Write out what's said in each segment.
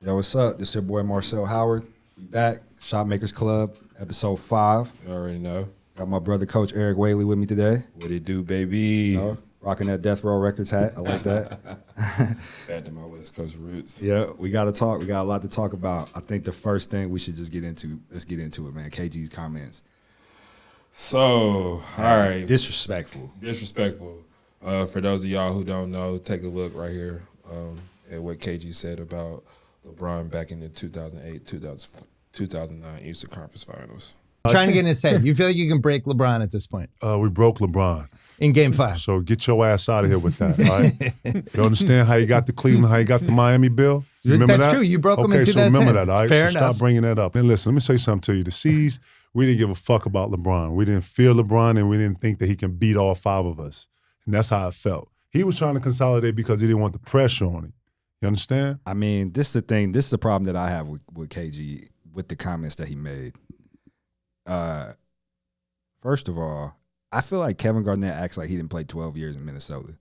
Yo, what's up? This is your boy Marcel Howard. We back. Shopmakers Club, episode 5. You already know. Got my brother, Coach Eric Whaley, with me today. What it do, baby? You know, rocking that Death Row Records hat. I like that. Back to my West Coast roots. Yeah, we got to talk. We got a lot to talk about. I think the first thing we should just get into, let's get into it, man. KG's comments. So, all right. Disrespectful. For those of y'all who don't know, take a look right here at what KG said about LeBron back in the 2008-2009 Eastern Conference Finals. Trying to get in his head. You feel like you can break LeBron at this point? We broke LeBron. In Game 5. So get your ass out of here with that, all right? You understand how you got the Cleveland, how you got the Miami Bill? You remember That's that? true. You broke him in Okay, so 2010. remember that, all right? Fair so enough. Stop bringing that up. And listen, let me say something to you. The C's, we didn't give a fuck about LeBron. We didn't fear LeBron, and we didn't think that he can beat all 5 of us. And that's how it felt. He was trying to consolidate because he didn't want the pressure on him. You understand? I mean, this is the thing. This is the problem that I have with KG, with the comments that he made. First of all, I feel like Kevin Garnett acts like he didn't play 12 years in Minnesota.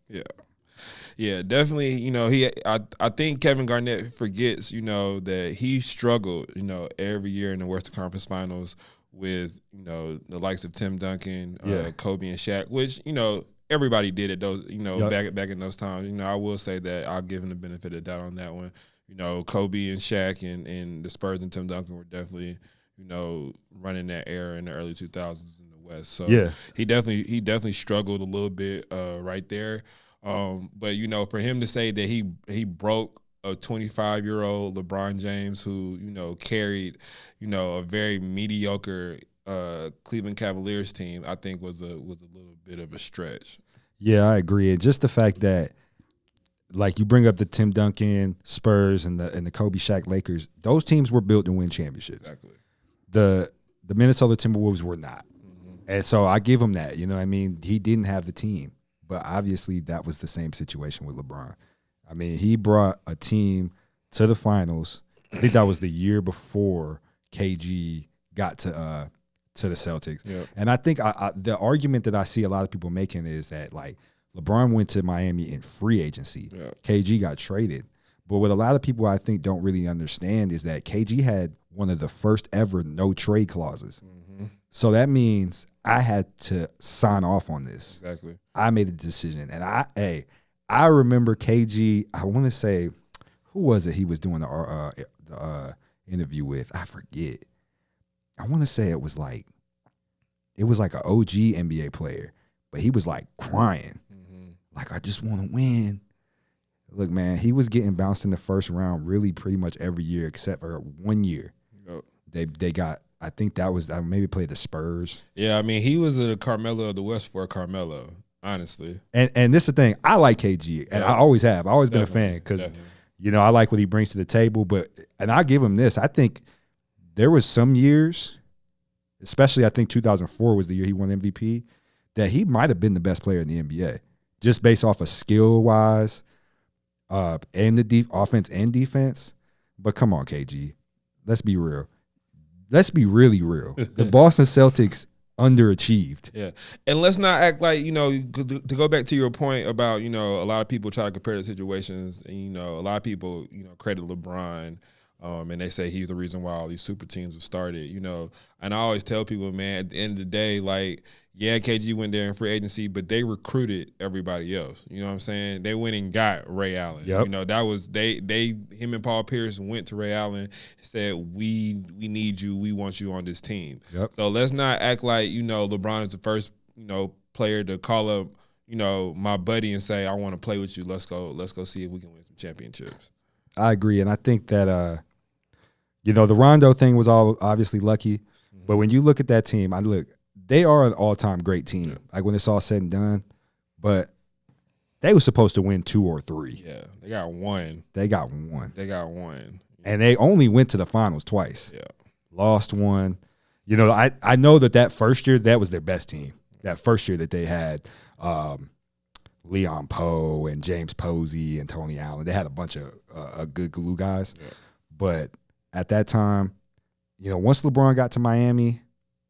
Yeah, definitely. You know, I think Kevin Garnett forgets, you know, that he struggled, you know, every year in the Western Conference Finals with, you know, the likes of Tim Duncan, Kobe and Shaq, which, you know, everybody did it those, you know, back in those times. You know, I will say that I'll give him the benefit of the doubt on that one. You know, Kobe and Shaq and the Spurs and Tim Duncan were definitely, you know, running that era in the early 2000s in the West. So he definitely struggled a little bit right there. But you know, for him to say that he broke a 25-year-old LeBron James who, you know, carried, you know, a very mediocre Cleveland Cavaliers team, I think was a little bit of a stretch. Yeah, I agree. And just the fact that, like, you bring up the Tim Duncan Spurs and the Kobe Shaq Lakers, those teams were built to win championships. Exactly. The Minnesota Timberwolves were not. And so I give him that. You know what I mean? He didn't have the team. But obviously that was the same situation with LeBron. I mean, he brought a team to the finals. I think that was the year before KG got to the Celtics. Yep. And I think the argument that I see a lot of people making is that, like, LeBron went to Miami in free agency. Yep. KG got traded. But what a lot of people I think don't really understand is that KG had one of the first ever no trade clauses. Mm-hmm. So that means I had to sign off on this. Exactly. I made a decision. And I remember KG, I want to say, who was it he was doing the interview with? I forget. I want to say it was like an OG NBA player, but he was like crying. Mm-hmm. Like, I just want to win. Look, man, he was getting bounced in the first round really pretty much every year except for 1 year. Yep. They got, I think that was, maybe played the Spurs. Yeah, I mean, he was a Carmelo of the West for Carmelo, honestly. And this is the thing. I like KG, and I always have. I've always been a fan because, you know, I like what he brings to the table. And I give him this. I think there was some years, especially I think 2004 was the year he won MVP, that he might have been the best player in the NBA just based off of skill-wise and the offense and defense. But come on, KG. Let's be real. Let's be really real. The Boston Celtics underachieved. Yeah. And let's not act like, you know, to go back to your point about, you know, a lot of people try to compare the situations, and, you know, a lot of people, you know, credit LeBron and they say he's the reason why all these super teams were started, you know. And I always tell people, man, at the end of the day, like, yeah, KG went there in free agency, but they recruited everybody else. You know what I'm saying? They went and got Ray Allen. Yep. You know, that was him and Paul Pierce went to Ray Allen, said, we need you, we want you on this team. Yep. So let's not act like, you know, LeBron is the first, you know, player to call up, you know, my buddy and say, I want to play with you. Let's go see if we can win some championships. I agree. And I think that you know, the Rondo thing was all obviously lucky. Mm-hmm. But when you look at that team, they are an all-time great team. Yeah. Like, when it's all said and done. But they were supposed to win 2 or 3. Yeah, they got one. And they only went to the finals twice. Yeah. Lost one. You know, I know that first year, that was their best team. That first year that they had Leon Poe and James Posey and Tony Allen. They had a bunch of good glue guys. Yeah. But at that time, you know, once LeBron got to Miami,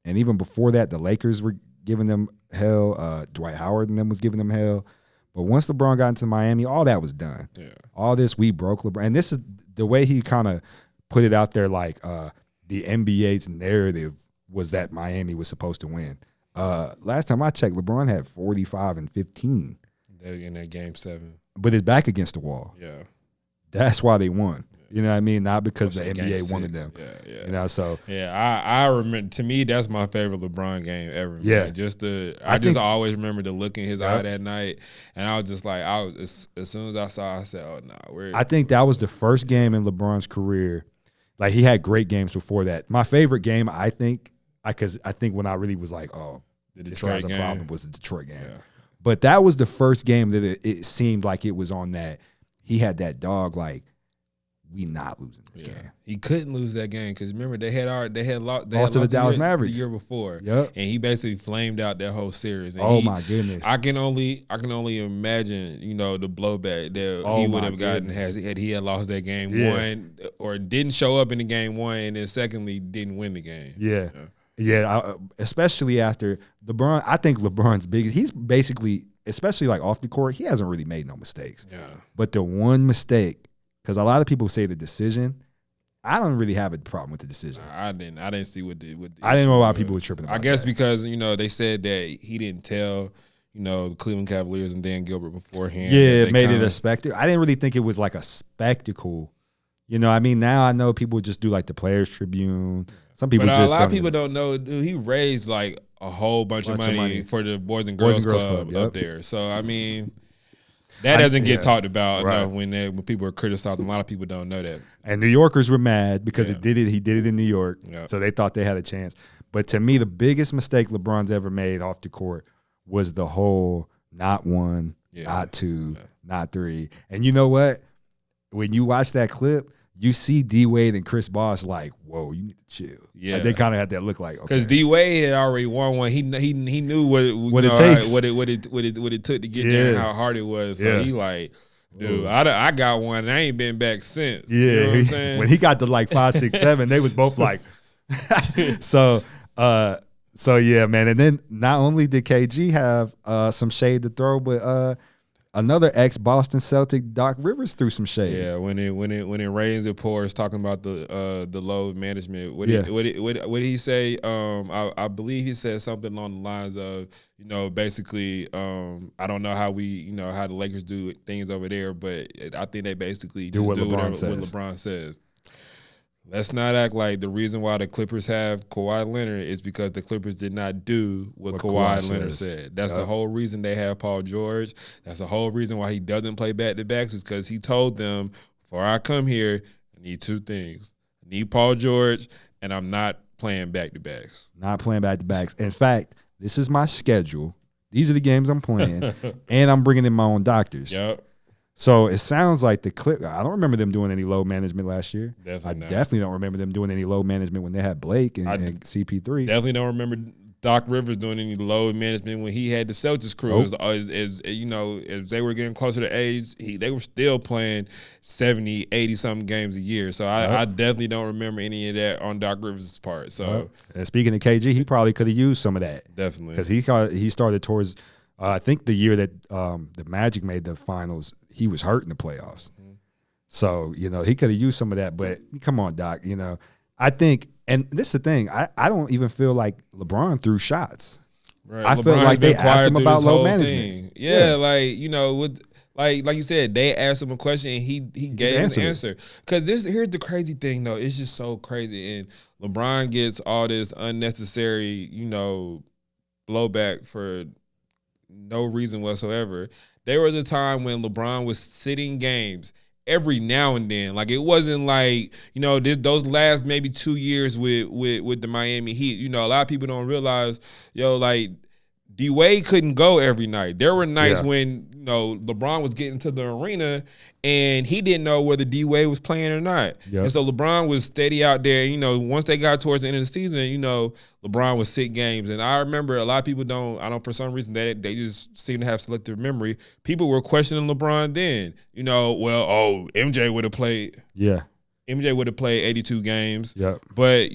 and even before that, the Lakers were giving them hell. Dwight Howard and them was giving them hell. But once LeBron got into Miami, all that was done. Yeah. All this, we broke LeBron. And this is the way he kind of put it out there, like the NBA's narrative was that Miami was supposed to win. Last time I checked, LeBron had 45 and 15. In that game 7. But his back against the wall. Yeah. That's why they won. You know what I mean? Not because the NBA 6. wanted them. Yeah. You know, so. Yeah, I remember, to me, that's my favorite LeBron game ever. Man. Yeah. I just always remember the look in his eye that night. And I was just like, as soon as I saw, I said, oh, no. I think that was the first game in LeBron's career. Like, he had great games before that. My favorite game, I think, because I think when I really was like, oh, this guy's a problem, was the Detroit game. Yeah. But that was the first game that it seemed like it was on that. He had that dog, like, we not losing this game. He couldn't lose that game because remember they had lost to the Dallas Mavericks the year before. Yep. And he basically flamed out that whole series. And my goodness. I can only imagine, the blowback that he would have gotten had he had lost that game 1 or didn't show up in the game 1 and then secondly didn't win the game. Yeah, especially after LeBron. I think LeBron's biggest. He's basically, especially like off the court, he hasn't really made no mistakes. Yeah. But the one mistake, because a lot of people say the decision, I don't really have a problem with the decision. I didn't see what the I didn't know why people were tripping about I guess that. because they said that he didn't tell the Cleveland Cavaliers and Dan Gilbert beforehand. Yeah, it made it a spectacle. I didn't really think it was like a spectacle. I mean, now I know people just do like the Players Tribune. Some people a lot of people don't know. Dude, he raised like a whole bunch of money for the Boys and Girls Club up there. So I mean, that doesn't get talked about enough when people are criticizing. A lot of people don't know that. And New Yorkers were mad because he did it in New York, so they thought they had a chance. But to me, the biggest mistake LeBron's ever made off the court was the whole not 1, not 2, not 3. And you know what? When you watch that clip, you see D Wade and Chris Bosh like, whoa, you need to chill. Yeah, like they kind of had that look like, because D Wade had already won one. He knew what it takes, what it took to get there, and how hard it was. So he like, dude, I got one. And I ain't been back since. Yeah, you know what I'm saying? When he got to like 5, 6, 7, they was both like, so yeah, man. And then not only did KG have some shade to throw, but another ex-Boston Celtic, Doc Rivers, threw some shade. Yeah, when it rains, it pours. Talking about the load management. What did he say? I believe he said something along the lines of, basically, I don't know how how the Lakers do things over there, but I think they basically just do whatever LeBron says. Let's not act like the reason why the Clippers have Kawhi Leonard is because the Clippers did not do what Kawhi Leonard said. That's the whole reason they have Paul George. That's the whole reason why he doesn't play back-to-backs is because he told them, before I come here, I need 2 things. I need Paul George, and I'm not playing back-to-backs. Not playing back-to-backs. In fact, this is my schedule. These are the games I'm playing, and I'm bringing in my own doctors. Yep. So it sounds like I don't remember them doing any load management last year. Definitely definitely don't remember them doing any load management when they had Blake and CP3. Definitely don't remember Doc Rivers doing any load management when he had the Celtics crew. As they were getting closer to age, they were still playing 70, 80-something games a year. So I definitely don't remember any of that on Doc Rivers' part. So and speaking of KG, he probably could have used some of that. Definitely. Because he started towards I think the year that the Magic made the finals, he was hurt in the playoffs. Mm-hmm. So, he could have used some of that. But come on, Doc, I think, and this is the thing, I don't even feel like LeBron threw shots. Right. I feel like they asked him about load management. Thing. Yeah, like you said, they asked him a question and he gave his answer. Because here's the crazy thing, though. It's just so crazy. And LeBron gets all this unnecessary, blowback for no reason whatsoever. There was a time when LeBron was sitting games every now and then. Like, it wasn't like, those last maybe 2 years with the Miami Heat. A lot of people don't realize, D Wade couldn't go every night. There were nights when LeBron was getting to the arena and he didn't know whether D Wade was playing or not. Yep. And so LeBron was steady out there. Once they got towards the end of the season, LeBron was sit games. And I remember a lot of people for some reason they just seem to have selective memory. People were questioning LeBron then. MJ would have played. Yeah. MJ would have played 82 games. Yep. But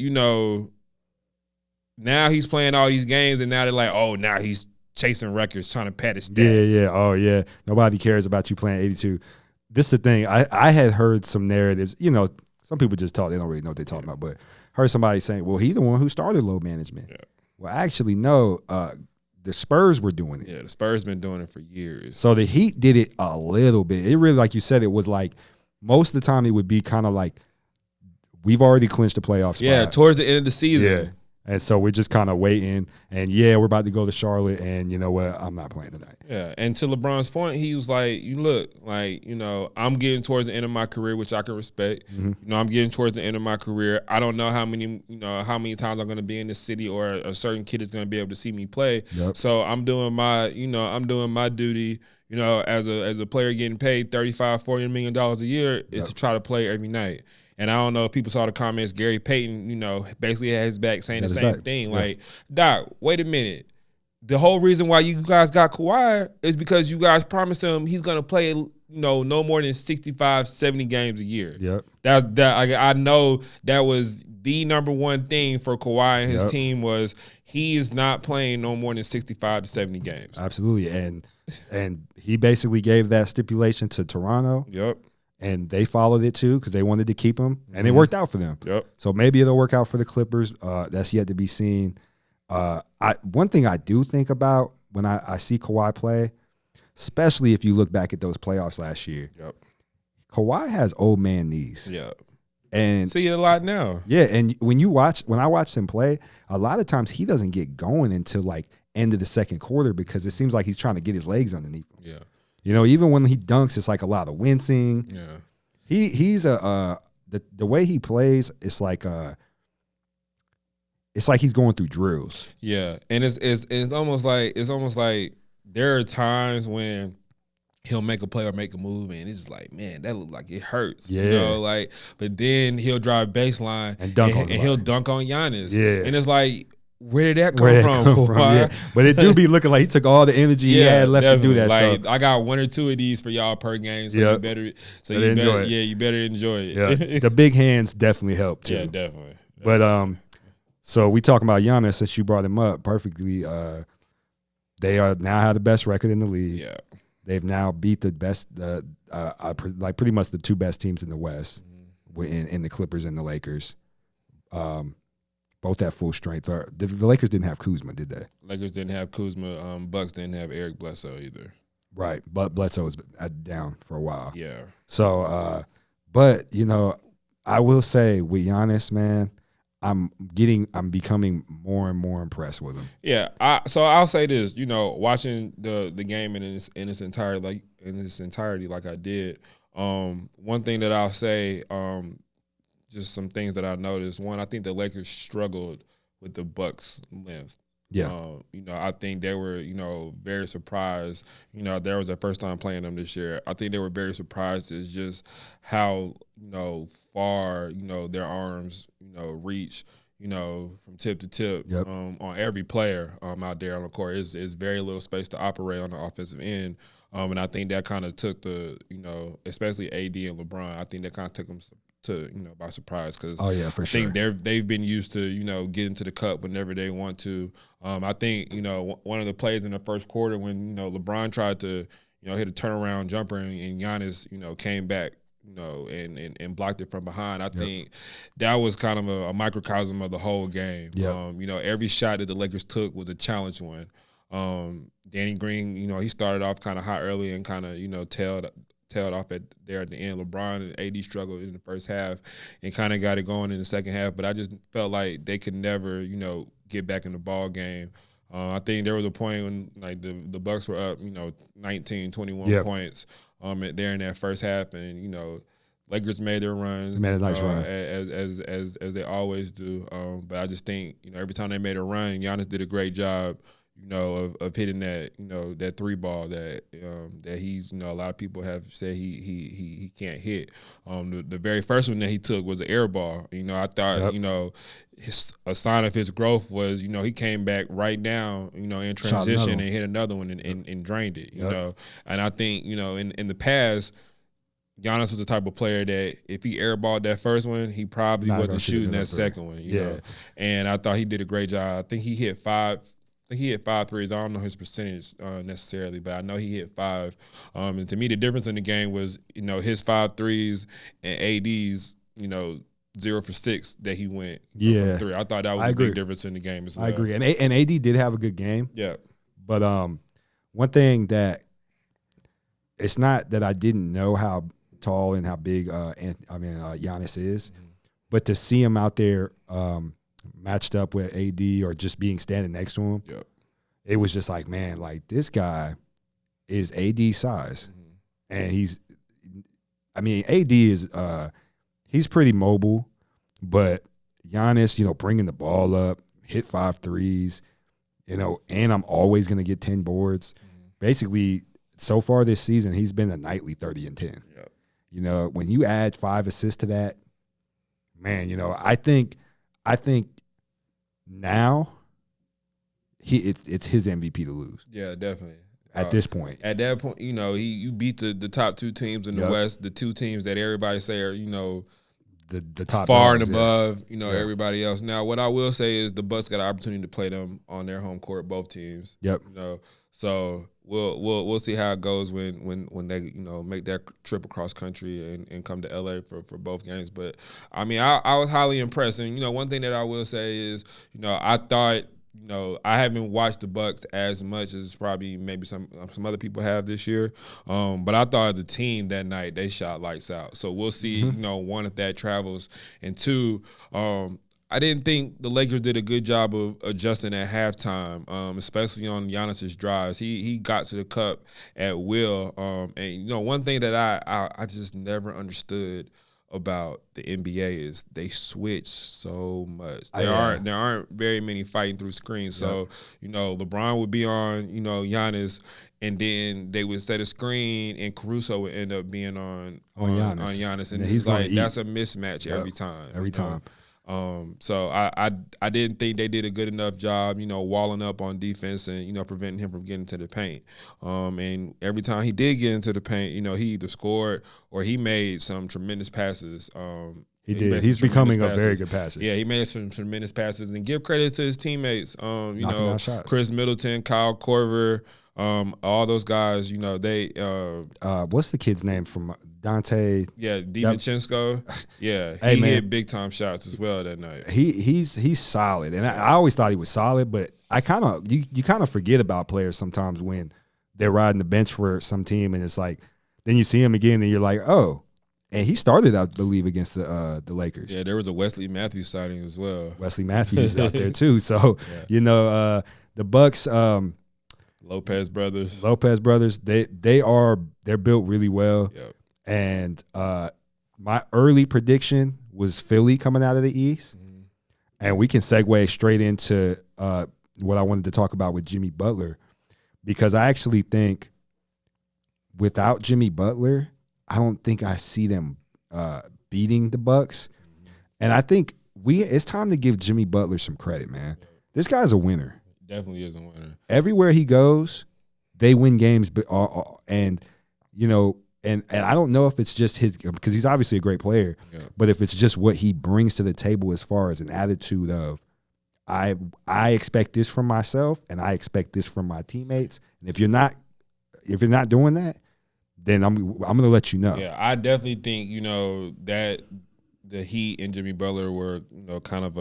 now he's playing all these games, and now they're like, now he's chasing records, trying to pad his stats. Yeah. Oh, yeah. Nobody cares about you playing 82. this is the thing. I had heard some narratives. You know, some people just talk. They don't really know what they're talking about. But heard somebody saying, "Well, he's the one who started load management." Yeah. Well, actually, no. The Spurs were doing it. Yeah, the Spurs been doing it for years. So the Heat did it a little bit. It really, like you said, it was like most of the time it would be kind of like we've already clinched the playoff spot. Yeah, towards the end of the season. Yeah. And so we're just kind of waiting. And, yeah, we're about to go to Charlotte. And you know what? I'm not playing tonight. Yeah. And to LeBron's point, he was like, you look, like, you know, I'm getting towards the end of my career, which I can respect. Mm-hmm. You know, I'm getting towards the end of my career. I don't know how many times I'm going to be in this city or a certain kid is going to be able to see me play. Yep. So I'm doing my duty, you know, as a player getting paid $35, $40 million a year is to try to play every night. And I don't know if people saw the comments. Gary Payton, you know, basically had his back saying the same thing. Yeah. Like, Doc, wait a minute. The whole reason why you guys got Kawhi is because you guys promised him he's going to play, you know, no more than 65, 70 games a year. Yep. I know that was the number one thing for Kawhi and his team was he is not playing no more than 65 to 70 games. Absolutely. And he basically gave that stipulation to Toronto. Yep. And they followed it too because they wanted to keep him, and it worked out for them. Yep. So maybe it'll work out for the Clippers. That's yet to be seen. One thing I do think about when I see Kawhi play, especially if you look back at those playoffs last year, Kawhi has old man knees. Yeah. And see it a lot now. Yeah, and when I watched him play, a lot of times he doesn't get going until like end of the second quarter because it seems like he's trying to get his legs underneath him. Yeah. You know, even when he dunks, it's like a lot of wincing. Yeah. He's the way he plays, it's like he's going through drills. Yeah. And it's almost like there are times when he'll make a play or make a move and it's just like, man, that looks like it hurts. Yeah. You know, like, but then he'll drive baseline and dunk on he'll dunk on Giannis. Yeah. And it's like, where did that come from? Yeah. But it do be looking like he took all the energy he had left to do that. Like, so. I got one or two of these for y'all per game, so you better enjoy it. Yeah, you better enjoy it. Yeah. The big hands definitely help too. Yeah, definitely. But so we talking about Giannis since you brought him up perfectly. They are now have the best record in the league. Yeah. They've now beat the best, like pretty much the two best teams in the West, in the Clippers and the Lakers. Both at full strength. The Lakers didn't have Kuzma, did they? Lakers didn't have Kuzma. Bucks didn't have Eric Bledsoe either. Right, but Bledsoe was down for a while. Yeah. So, but you know, I will say with Giannis, man, I'm becoming more and more impressed with him. Yeah. So I'll say this. You know, watching the game in its entirety, like I did. One thing that I'll say. Just some things that I noticed. One, I think the Lakers struggled with the Bucks' length. Yeah. You know, I think they were, you know, very surprised. You know, there was their first time playing them this year. I think they were very surprised as just how, you know, far, you know, their arms, you know, reach, you know, from tip to tip on every player out there on the court. It's very little space to operate on the offensive end. And I think that kind of took the, you know, especially AD and LeBron, I think that kind of took them to, you know, by surprise because I think they've been used to, you know, getting to the cup whenever they want to. I think, you know, one of the plays in the first quarter when, you know, LeBron tried to, you know, hit a turnaround jumper and Giannis, you know, came back, you know, and blocked it from behind. I think that was kind of a microcosm of the whole game. Yep. You know, every shot that the Lakers took was a challenge one. Danny Green, you know, he started off kind of hot early and kind of, you know, tailed off at the end. LeBron and AD struggled in the first half and kind of got it going in the second half. But I just felt like they could never, you know, get back in the ball game. I think there was a point when like the Bucks were up, you know, 19, 21 points there in that first half, and you know, Lakers made their runs. Made a nice run as they always do. But I just think, you know, every time they made a run, Giannis did a great job, you know, of hitting that, you know, that three ball that he's, you know, a lot of people have said he can't hit. The very first one that he took was an air ball. You know, I thought, you know, a sign of his growth was, you know, he came back right down, you know, in transition and hit another one and drained it, you know. And I think, you know, in the past, Giannis was the type of player that if he airballed that first one, he probably wasn't shooting that second one, you know. And I thought he did a great job. I think he hit five think he hit 5 threes. I don't know his percentage necessarily, but I know he hit 5. And to me, the difference in the game was, his 5 threes and AD's, 0 for 6 that he went from 3. I thought that was a big difference in the game as well. I agree. And AD did have a good game. Yeah. But one thing that it's not that I didn't know how tall and how big Giannis is, but to see him out there matched up with AD or just being standing next to him, it was just like, man, like this guy is AD size. And AD is he's pretty mobile, but Giannis, bringing the ball up, hit 5 threes, and I'm always going to get 10 boards. Basically, so far this season, he's been a nightly 30 and 10. When you add 5 assists to that, man, I think now it's his MVP to lose. Yeah, definitely. At this point. At that point, you beat the top 2 teams in the West, the 2 teams that everybody say are, the top far and above, everybody else. Now, what I will say is the Bucks got an opportunity to play them on their home court, both teams. So we'll see how it goes when they make that trip across country and come to LA for both games. But I was highly impressed. And one thing that I will say is I thought I haven't watched the Bucks as much as probably maybe some other people have this year. But I thought the team that night, they shot lights out. So we'll see, one, if that travels. And 2, I didn't think the Lakers did a good job of adjusting at halftime, especially on Giannis's drives. He got to the cup at will. And one thing that I just never understood about the NBA is they switch so much. There aren't very many fighting through screens. So, LeBron would be on, Giannis, and then they would set a screen and Caruso would end up being on Giannis. And he's like, that's a mismatch every time. Every time. So I didn't think they did a good enough job, walling up on defense and, preventing him from getting to the paint. And every time he did get into the paint, he either scored or he made some tremendous passes. He did. He's becoming a very good passer. Yeah, he made some tremendous passes. And give credit to his teammates. Knocking down shots. Chris Middleton, Kyle Korver, all those guys, they what's the kid's name from Dante? Yeah, DiVincenzo. Yeah, he hit big time shots as well that night. He's solid, and I always thought he was solid, but I kind of you kind of forget about players sometimes when they're riding the bench for some team, and it's like then you see him again, and you're like, oh. And he started, I believe, against the Lakers. Yeah, there was a Wesley Matthews sighting as well. Wesley Matthews out there too. So the Bucks. Lopez brothers, they're built really well. Yep. And my early prediction was Philly coming out of the East. And we can segue straight into what I wanted to talk about with Jimmy Butler, because I actually think without Jimmy Butler, I don't think I see them beating the Bucks. And I think it's time to give Jimmy Butler some credit, man. This guy's a winner. Definitely is a winner. Everywhere he goes, they win games, and I don't know if it's just his, because he's obviously a great player, but if it's just what he brings to the table as far as an attitude of, I expect this from myself and I expect this from my teammates, and if you're not doing that, then I'm going to let you know. Yeah, I definitely think that the Heat and Jimmy Butler were, kind of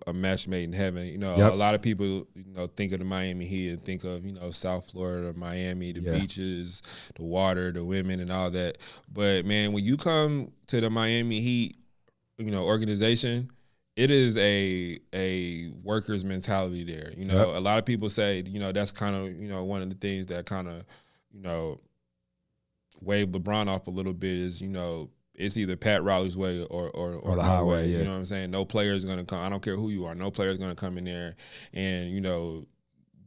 a match made in heaven. A lot of people, think of the Miami Heat and think of, South Florida, Miami, the beaches, the water, the women, and all that. But man, when you come to the Miami Heat, organization, it is a worker's mentality there. A lot of people say, that's kind of, one of the things that kind of, wave LeBron off a little bit is, it's either Pat Riley's way or the highway. You know what I'm saying? No player is going to come. I don't care who you are. No player is going to come in there and,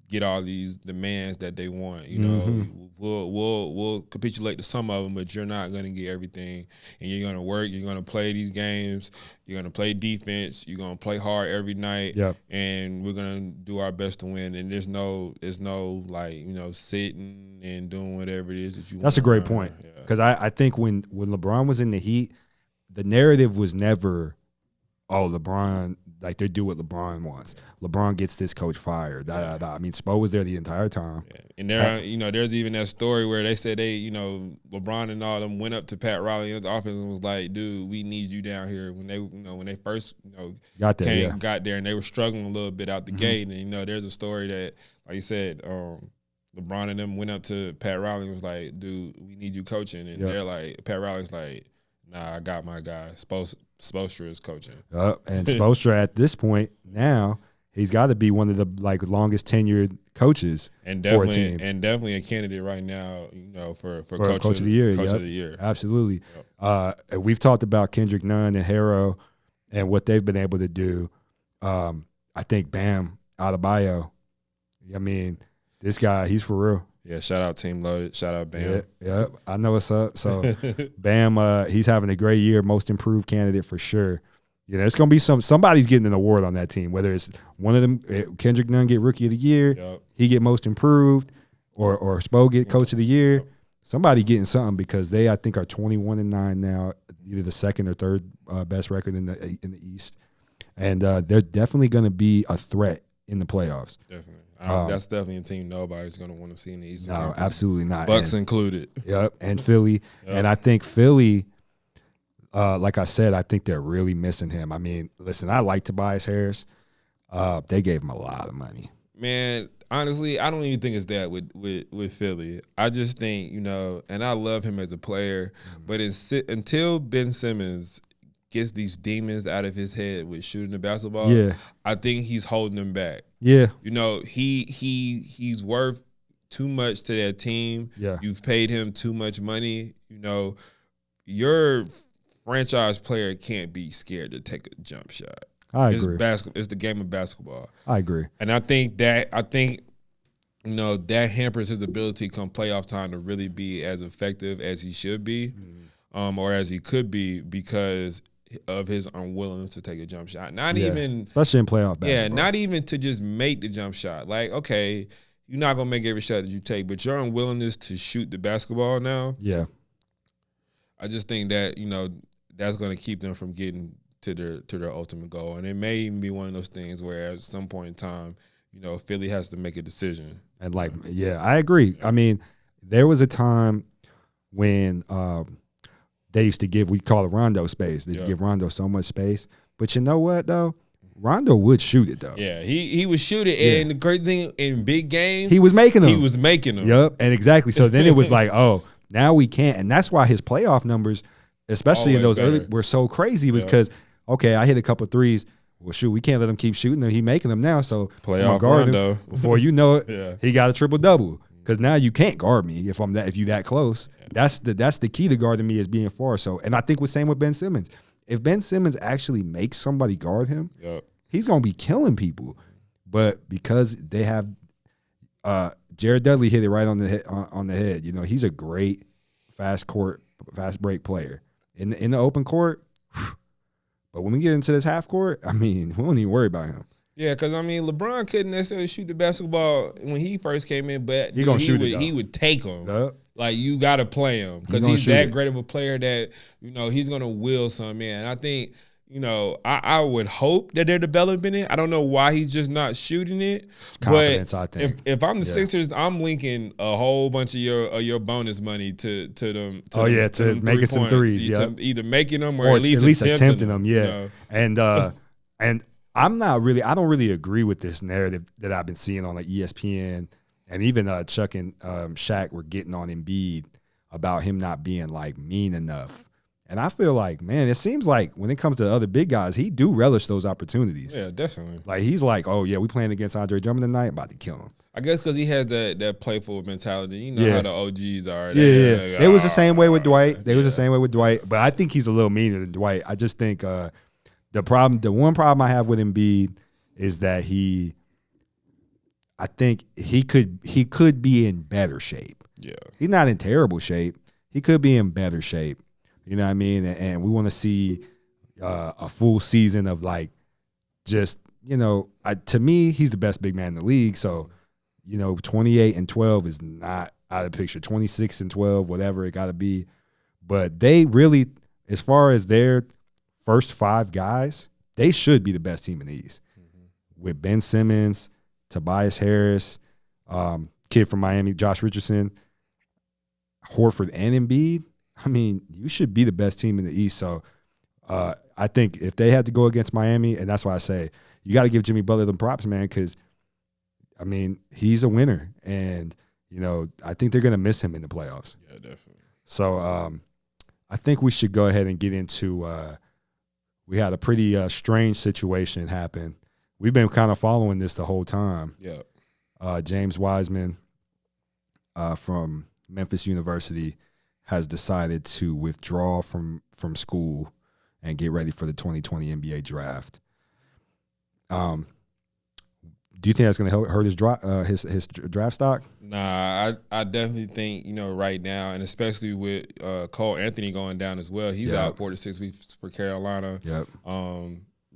get all these demands that they want. We'll capitulate to some of them, but you're not going to get everything. And you're going to work. You're going to play these games. You're going to play defense. You're going to play hard every night. Yep. And we're going to do our best to win. And there's no sitting and doing whatever it is that you want. That's a great point. Because I think when LeBron was in the Heat, the narrative was never, oh, LeBron Like they do what LeBron wants. LeBron gets this coach fired. I mean, Spo was there the entire time. Yeah. And there, there's even that story where they said LeBron and all them went up to Pat Riley in the office and was like, "Dude, we need you down here." When they first got there, and they were struggling a little bit out the gate. And there's a story that, like you said, LeBron and them went up to Pat Riley and was like, "Dude, we need you coaching." And they're like, Pat Riley's like, "Nah, I got my guy. Spoelstra is coaching." And Spoelstra at this point now, he's got to be one of the longest tenured coaches for a team, and definitely a candidate right now. For coach of the year. Coach of the year, absolutely. Yep. We've talked about Kendrick Nunn and Harrow and what they've been able to do. I think Bam Adebayo. I mean, this guy, he's for real. Yeah, shout out Team Loaded. Shout out Bam. Yeah, I know what's up. So Bam, he's having a great year, most improved candidate for sure. It's gonna be somebody's getting an award on that team. Whether it's one of them, Kendrick Nunn get Rookie of the Year, he get Most Improved, or Spo get Coach of the Year. Yep. Somebody getting something because they, I think, are 21-9 now, either the second or third best record in the East, and they're definitely going to be a threat in the playoffs. Definitely. That's definitely a team nobody's going to want to see in the Eastern No, Conference. absolutely not. Bucks included. Yep, and Philly. Yep. And I think Philly, like I said, I think they're really missing him. I mean, listen, I like Tobias Harris. They gave him a lot of money. Man, honestly, I don't even think it's that with Philly. I just think, and I love him as a player, but until Ben Simmons gets these demons out of his head with shooting the basketball, I think he's holding them back. Yeah. He's worth too much to that team. Yeah. You've paid him too much money. Your franchise player can't be scared to take a jump shot. I agree. It's the game of basketball. I agree. And I think that hampers his ability come playoff time to really be as effective as he should be, or as he could be, because of his unwillingness to take a jump shot. Not even, especially in playoff basketball. Yeah, not even to just make the jump shot. Like, okay, you're not gonna make every shot that you take, but your unwillingness to shoot the basketball now. Yeah, I just think that that's gonna keep them from getting to their ultimate goal, and it may even be one of those things where at some point in time, Philly has to make a decision. And I agree. I mean, there was a time when they used to we call it Rondo space. They used to give Rondo so much space. But you know what, though? Rondo would shoot it, though. Yeah, he would shoot it. Yeah. And the great thing, in big games, he was making them. Yep, and exactly. So then it was like, oh, now we can't. And that's why his playoff numbers, especially in those early, were so crazy, was because, okay, I hit a couple threes. Well, shoot, we can't let him keep shooting them. He's making them now, so playoff guard Rondo. him. Before you know it, he got a triple-double. Because now you can't guard me if you that close. Yeah. That's the key to guarding me is being far. So, and I think the same with Ben Simmons. If Ben Simmons actually makes somebody guard him, he's gonna be killing people. But because they have Jared Dudley hit it right on the head. He's a great fast break player in the open court. But when we get into this half court, I mean, we don't even worry about him. Yeah, because, LeBron couldn't necessarily shoot the basketball when he first came in, but he would take him. Yep. Like, you got to play him because he's that great of a player that, he's going to will some in. And I think, I would hope that they're developing it. I don't know why he's just not shooting it. Confidence, but I think. If I'm the Sixers, I'm linking a whole bunch of your bonus money to them. To making some threes, either making them or at least attempting them. Yeah, and I don't really agree with this narrative that I've been seeing on ESPN, and even Chuck and Shaq were getting on Embiid about him not being mean enough. And I feel like, man, it seems like when it comes to the other big guys, he do relish those opportunities. Yeah, definitely. He's like, oh yeah, we playing against Andre Drummond tonight, about to kill him. I guess because he has that playful mentality. How the OGs are. It was the same way with Dwight. They was the same way with Dwight, but I think he's a little meaner than Dwight. I just think the one problem I have with Embiid is that I think he could be in better shape. Yeah, he's not in terrible shape. He could be in better shape. You know what I mean? And we want to see a full season of to me, he's the best big man in the league. So, 28 and 12 is not out of the picture. 26 and 12, whatever it got to be. But they really, as far as their first five guys, they should be the best team in the East. With Ben Simmons, Tobias Harris, kid from Miami, Josh Richardson, Horford, and Embiid. I mean, you should be the best team in the East. So I think if they had to go against Miami, and that's why I say you got to give Jimmy Butler them props, man, because, I mean, he's a winner. And, you know, I think they're going to miss him in the playoffs. Yeah, definitely. So I think we should go ahead and get into we had a pretty strange situation happen. We've been kind of following this the whole time. Yeah. James Wiseman from Memphis University has decided to withdraw from school and get ready for the 2020 NBA draft. Do you think that's going to hurt his draft stock? Nah, I definitely think, you know, right now, and especially with Cole Anthony going down as well, he's out 4 to 6 weeks for Carolina. Yep.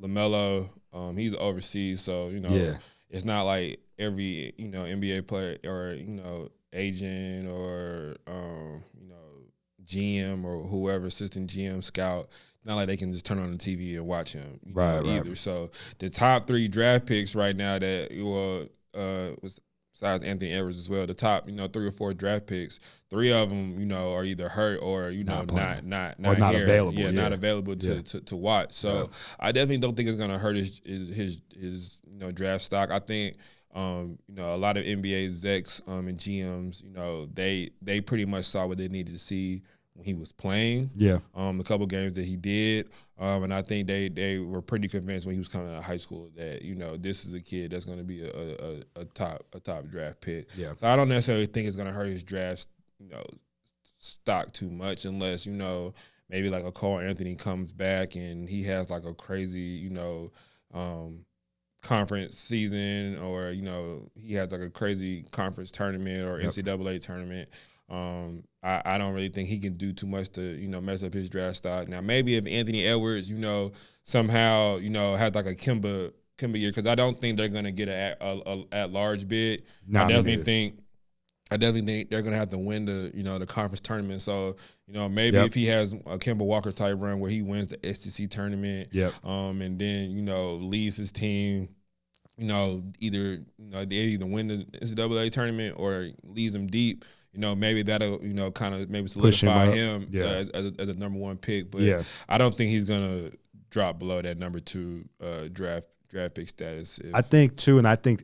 LaMelo, he's overseas, so, you know, it's not like every, you know, NBA player or, you know, agent or, you know, GM or whoever, assistant GM, scout, not like they can just turn on the TV and watch him either. So the top 3 draft picks right now that was besides Anthony Edwards as well, the top, you know, 3 or 4 draft picks, 3 of them, you know, are either hurt or, you know, not available. Yeah, not available to watch. So I definitely don't think it's gonna hurt his you know, draft stock. I think you know, a lot of NBA execs and GMs, you know, they pretty much saw what they needed to see when he was playing. Yeah. The couple games that he did. And I think they were pretty convinced when he was coming out of high school that, you know, this is a kid that's going to be a top draft pick. Yeah. So I don't necessarily think it's going to hurt his draft, you know, stock too much unless, you know, maybe like a Cole Anthony comes back and he has like a crazy, you know, conference season, or, you know, he has like a crazy conference tournament or NCAA tournament. I don't really think he can do too much to, you know, mess up his draft stock. Now, maybe if Anthony Edwards, you know, somehow, you know, had like a Kimba year, because I don't think they're going to get a at-large bid. I definitely think they're going to have to win the, you know, the conference tournament. So, you know, maybe if he has a Kemba Walker type run where he wins the SEC tournament, and then, you know, leads his team, you know, either they either win the NCAA tournament or leads them deep. You know, maybe that'll, you know, kind of maybe solidify him as a number 1 pick. But I don't think he's gonna drop below that number 2 draft pick status. I think too, and I think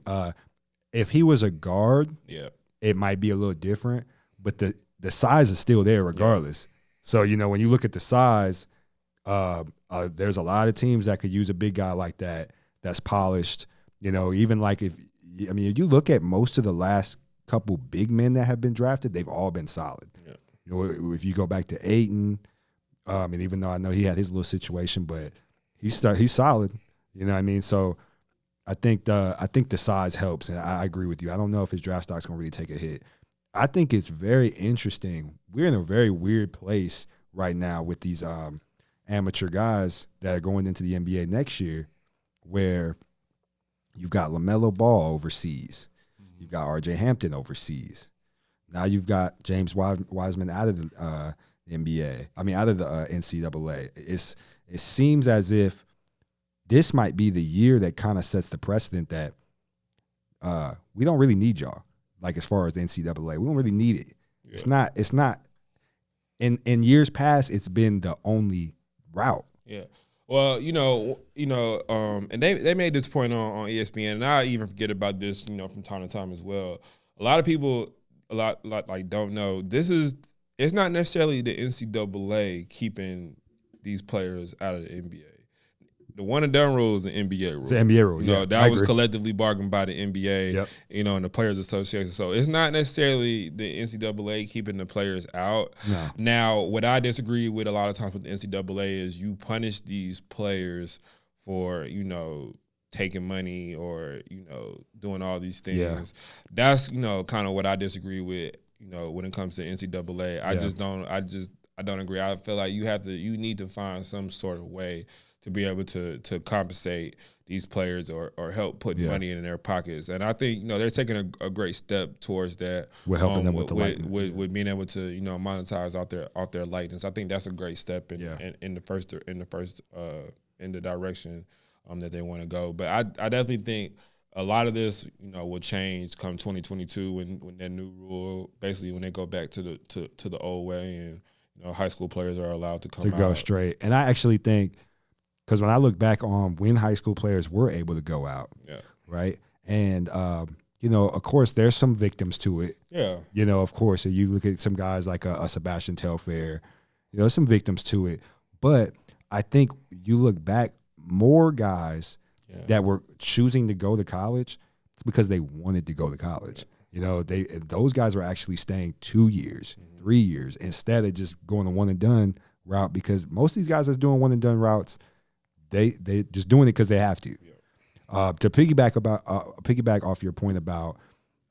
if he was a guard, it might be a little different. But the size is still there regardless. So, you know, when you look at the size, there's a lot of teams that could use a big guy like that that's polished. You know, even like if you look at most of the last couple big men that have been drafted, they've all been solid. Yeah. You know, if you go back to Ayton, and even though I know he had his little situation, but he's solid. You know what I mean? So I think the size helps, and I agree with you. I don't know if his draft stock's gonna really take a hit. I think it's very interesting. We're in a very weird place right now with these amateur guys that are going into the NBA next year, where you've got LaMelo Ball overseas. You've got R.J. Hampton overseas. Now you've got James Wiseman out of the NBA. I mean, out of the NCAA. It seems as if this might be the year that kind of sets the precedent that we don't really need y'all. Like, as far as the NCAA, we don't really need it. Yeah. It's not. In years past, it's been the only route. Yeah. Well, you know, and they made this point on ESPN, and I even forget about this, you know, from time to time as well. A lot of people, like don't know it's not necessarily the NCAA keeping these players out of the NBA. The one and done rule is the NBA rule. It's the NBA rule. You know, that was collectively bargained by the NBA, you know, and the Players Association. So it's not necessarily the NCAA keeping the players out. No. Now, what I disagree with a lot of times with the NCAA is you punish these players for, you know, taking money or, you know, doing all these things. Yeah. That's, you know, kind of what I disagree with, you know, when it comes to NCAA. I don't agree. I feel like you need to find some sort of way to be able to compensate these players or help put money in their pockets. And I think, you know, they're taking a great step towards that. We're helping them with being able to, you know, monetize out their likeness. I think that's a great step in the direction that they want to go. But I definitely think a lot of this, will change come 2022 when that new rule, basically when they go back to the old way, and high school players are allowed to come go straight. And I actually think, because when I look back on when high school players were able to go out, right, and of course there's some victims to it. Yeah. Of course, you look at some guys like a Sebastian Telfair, there's some victims to it. But I think you look back, more guys that were choosing to go to college, it's because they wanted to go to college. Those guys were actually staying 2 years, 3 years, instead of just going a one and done route, because most of these guys that's doing one and done routes, they just doing it because they have to. To piggyback off your point about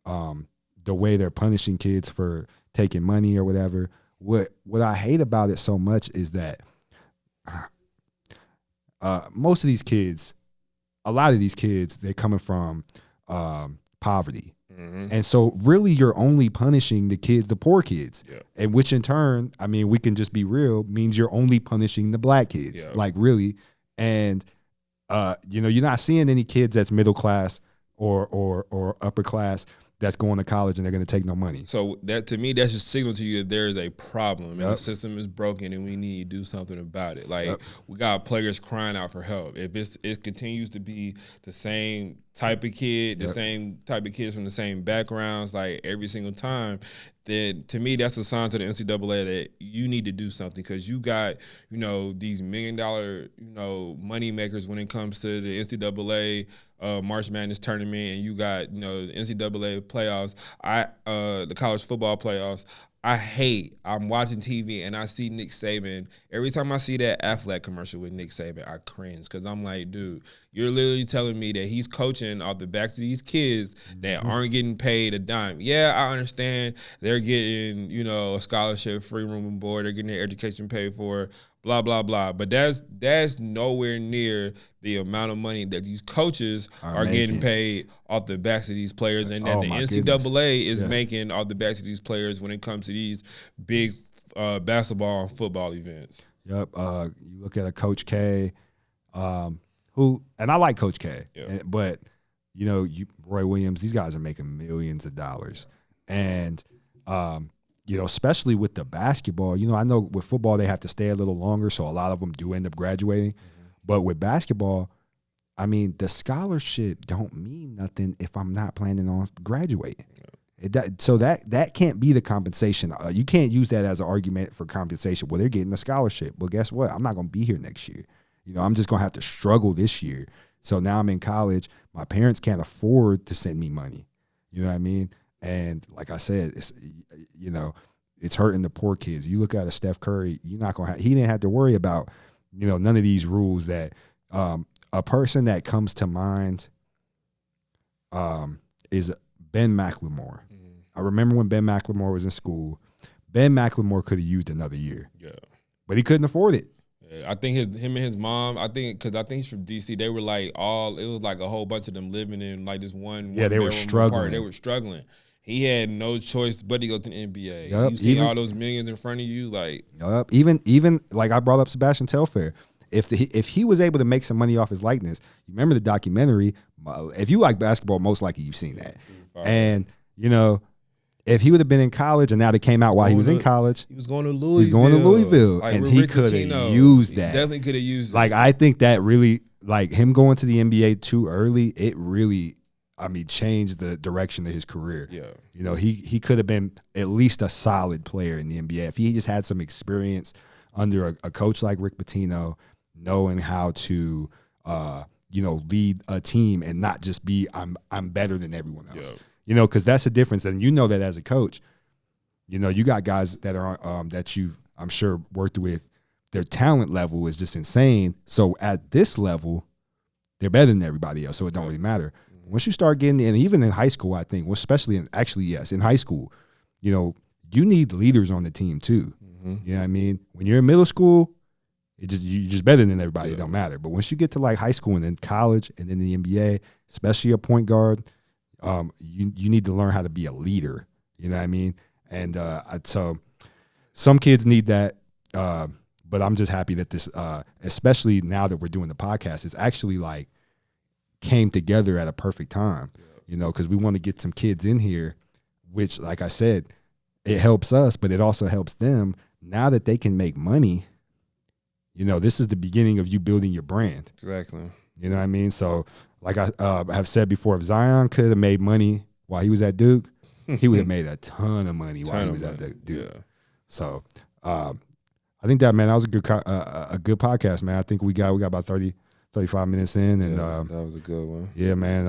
the way they're punishing kids for taking money or whatever, what I hate about it so much is that most of these kids, a lot of these kids, they're coming from poverty. And so really you're only punishing the poor kids. And which in turn, I mean, we can just be real, means you're only punishing the black kids. Like really. And you're not seeing any kids that's middle class or upper class that's going to college and they're going to take no money. So that, to me, that's just signal to you that there is a problem and the system is broken and we need to do something about it. Like we got players crying out for help. If it continues to be the same type of kid, the same type of kids from the same backgrounds, like every single time, then to me that's a sign to the NCAA that you need to do something, because you got these $1 million money makers when it comes to the NCAA March Madness tournament, and you got the NCAA playoffs, the college football playoffs. I'm watching TV and I see Nick Saban. Every time I see that Aflac commercial with Nick Saban, I cringe, because I'm like, dude, you're literally telling me that he's coaching off the backs of these kids that aren't getting paid a dime. Yeah, I understand they're getting, a scholarship, free room and board, they're getting their education paid for, blah, blah, blah. But that's nowhere near the amount of money that these coaches are getting paid off the backs of these players, and that the NCAA is making off the backs of these players when it comes to these big basketball and football events. Yep. You look at a Coach K, who, and I like Coach K, but Roy Williams, these guys are making millions of dollars, and especially with the basketball. I know with football they have to stay a little longer, so a lot of them do end up graduating. But with basketball, I mean, the scholarship don't mean nothing if I'm not planning on graduating. So that can't be the compensation. You can't use that as an argument for compensation. Well, they're getting a scholarship. Well, guess what? I'm not going to be here next year. I'm just going to have to struggle this year. So now I'm in college. My parents can't afford to send me money. You know what I mean? And like I said, it's hurting the poor kids. You look at a Steph Curry, he didn't have to worry about, none of these rules that a person that comes to mind is Ben McLemore. I remember when Ben McLemore was in school, Ben McLemore could have used another year. Yeah. But he couldn't afford it. I think him and his mom, because I think he's from DC, they were like it was like a whole bunch of them living in like this one. Yeah, they were struggling. They were struggling. He had no choice but to go to the NBA. You see all those millions in front of you, like. Even like I brought up Sebastian Telfair. If he was able to make some money off his likeness, you remember the documentary? If you like basketball, most likely you've seen that. And if he would have been in college and now they came out while he was in college, he was going to Louisville. Like, and he could have used that. He definitely could have used it. Like, I think that really, like him going to the NBA too early, it really, changed the direction of his career. Yeah. He could have been at least a solid player in the NBA if he just had some experience under a coach like Rick Pitino, knowing how to lead a team and not just be I'm better than everyone else. Yeah. Because that's the difference, and that as a coach. You got guys that are that you've, I'm sure, worked with. Their talent level is just insane. So at this level, they're better than everybody else. So it don't really matter. Once you start getting in, even in high school, I think, especially in high school, you need leaders on the team too. You know what I mean? When you're in middle school, you're just better than everybody. It don't matter. But once you get to like high school and then college and then the NBA, especially a point guard, you need to learn how to be a leader. You know what I mean? And so some kids need that, But I'm just happy that this, especially now that we're doing the podcast, it's actually like came together at a perfect time, you know, because we want to get some kids in here, which, like I said, it helps us, but it also helps them now that they can make money. You know, this is the beginning of you building your brand. Exactly. You know what I mean? So, like I have said before, if Zion could have made money while he was at Duke, he would have made a ton of money while he was at Duke. Yeah. So, I think that, man, that was a good podcast, man. I think we got about 35 minutes in, and that was a good one. Yeah, man.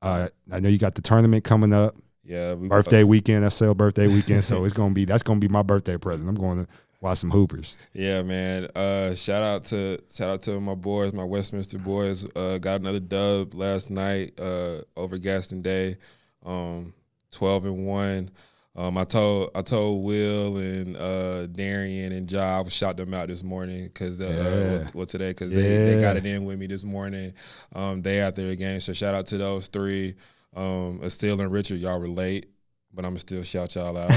I know you got the tournament coming up. Yeah, birthday weekend, SL birthday weekend. So that's gonna be my birthday present. I'm going to watch some Hoopers. Yeah, man. Shout out to my boys, my Westminster boys. Got another dub last night over Gaston Day, 12-1. I told Will and Darian and Ja, I shot them out this morning because today because they got it in with me this morning. Day after the game. So shout out to those three. Estelle and Richard, y'all were late, but I'm gonna still shout y'all out.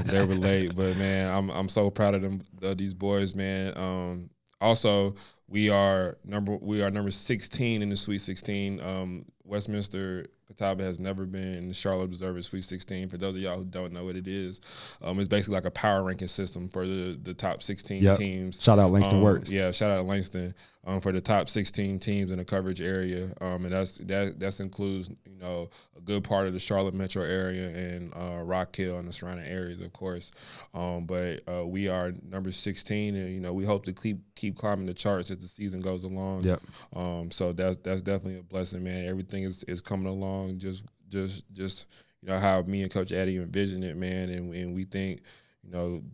They were late, but man, I'm so proud of these boys, man. Also, we are number 16 in the Sweet 16. Westminster Catawba has never been in the Charlotte Observer Sweet 16. For those of y'all who don't know what it is, it's basically like a power ranking system for the top 16 teams. Shout out Langston Works. Yeah, shout out Langston for the top 16 teams in the coverage area, and that includes a good part of the Charlotte metro area and Rock Hill and the surrounding areas, of course. But we are number 16, and we hope to keep climbing the charts as the season goes along. Yep. So that's definitely a blessing, man. Everything is coming along just how me and Coach Addie envision it, man. And we think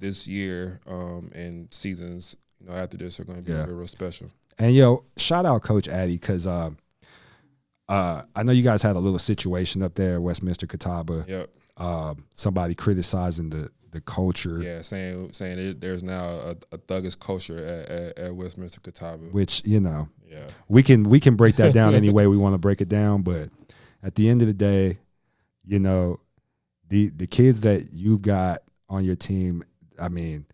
this year and seasons after this are going to be real special. And shout out Coach Addie because I know you guys had a little situation up there at Westminster Catawba. Yep. Somebody criticizing the culture. Yeah, saying there's now a thuggish culture at Westminster Catawba. Which we can break that down any way we want to break it down, but at the end of the day, the kids that you've got on your team, I mean,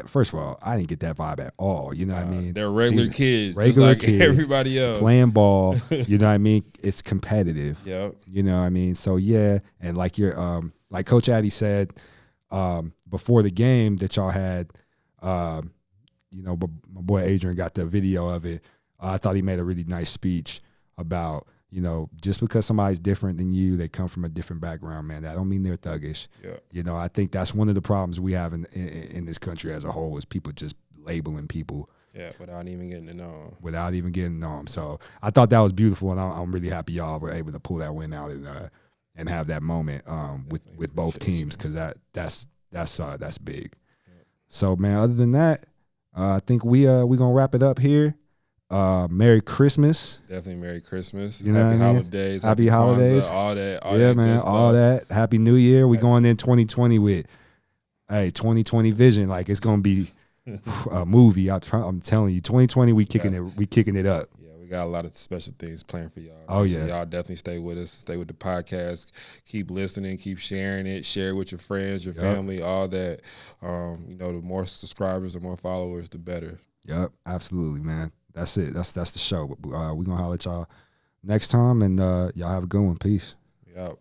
first of all, I didn't get that vibe at all. You know what I mean? They're regular kids, regular just like kids, everybody else playing ball. You know what I mean? It's competitive. Yep. You know what I mean? So yeah, and like like Coach Addie said before the game that y'all had, but my boy Adrian got the video of it. I thought he made a really nice speech about. Just because somebody's different than you, they come from a different background, man. That don't mean they're thuggish. Yeah. I think that's one of the problems we have in this country as a whole is people just labeling people. Yeah, without even getting to know them. Without even getting to know them. So I thought that was beautiful, and I'm really happy y'all were able to pull that win out and have that moment with both teams because that's big. Yeah. So man, other than that, I think we gonna wrap it up here. Merry Christmas. Definitely Merry Christmas. Happy holidays. Happy holidays. Kwanzaa, all that. Yeah, man. All that. Happy New Year. We going in 2020 with, 2020 vision. Like it's gonna be a movie. I'm telling you, 2020 we kicking it up. Yeah, we got a lot of special things planned for y'all. Oh so yeah. Y'all definitely stay with us. Stay with the podcast. Keep listening. Keep sharing it. Share it with your friends, your family, all that. The more subscribers, the more followers, the better. Yep, absolutely, man. That's it. That's the show. We're going to holler at y'all next time, and y'all have a good one. Peace. Yep.